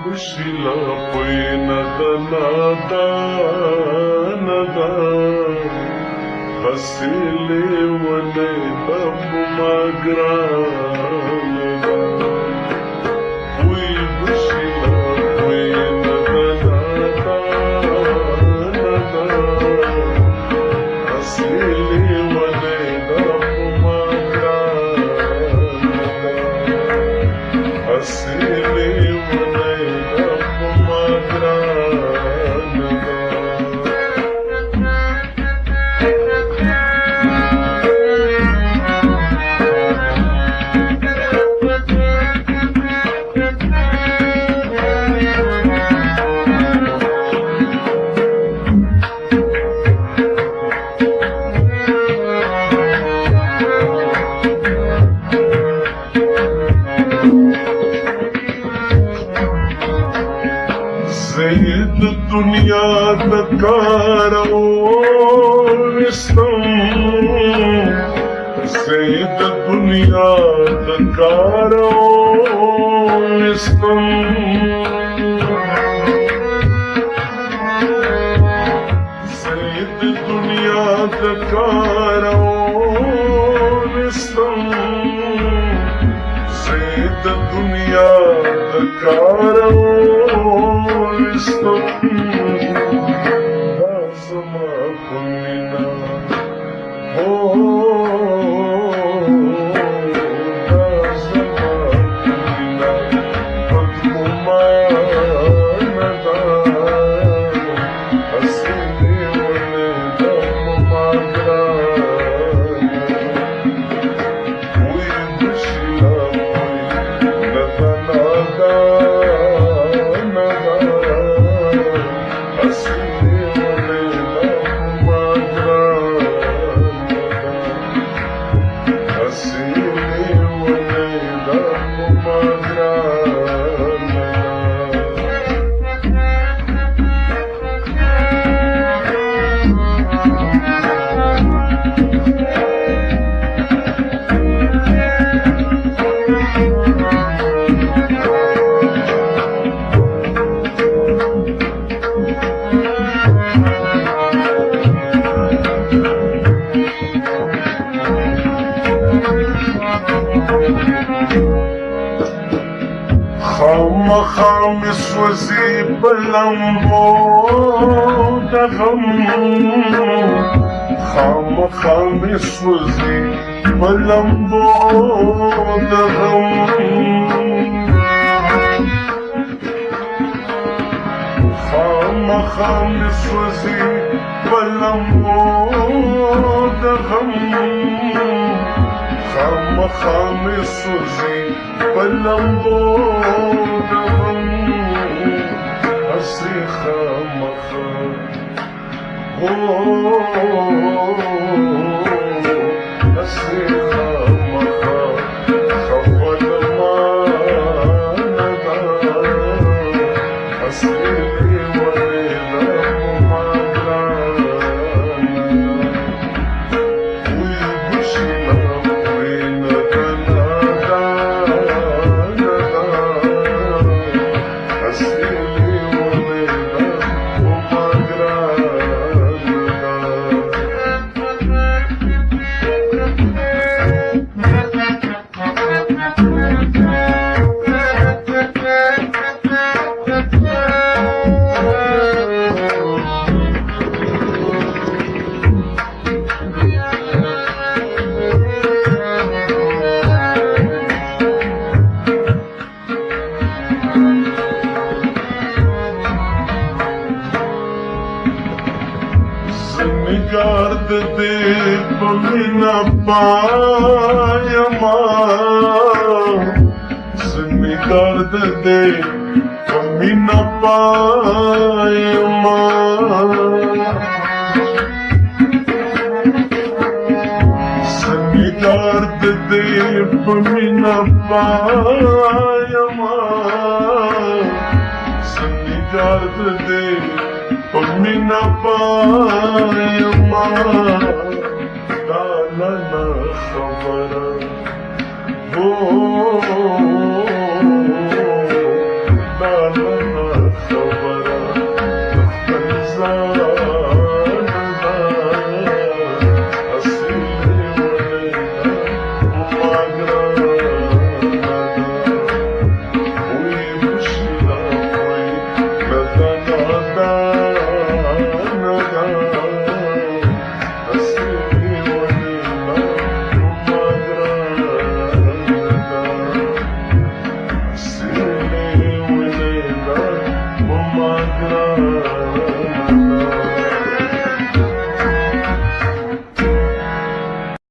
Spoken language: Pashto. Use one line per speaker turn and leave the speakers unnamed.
بشلا پوینا دا ندا حسیلی ولی دب مگرانا وی بشلا پوینا دا ندا حسیلی ولی دب مگرانا حسیلی سید دنیا دکاروستم سید دنیا دکاروستم سید دنیا دکاروستم سید دنیا دکاروستم زما کمینا زما کمینا بدگمانه دا حسینی ولی دم مگرانا وی بشلا پوینا دا خام سوزی بلمبو دغم خام سوزی بلمبو دغم خام سوزی بلمبو دغم خام سوزی بلمبو دغم حسی خامخا حسی خامخا خفت مانا دا حسیلی ولی دم مگرانا وی بشلا پوینا دا ندا حسیلی ولی دم نگار دے بمینا پایما نگار دے بمینا پایما نگار دے بمینا پایما نگار دے Pamina Payama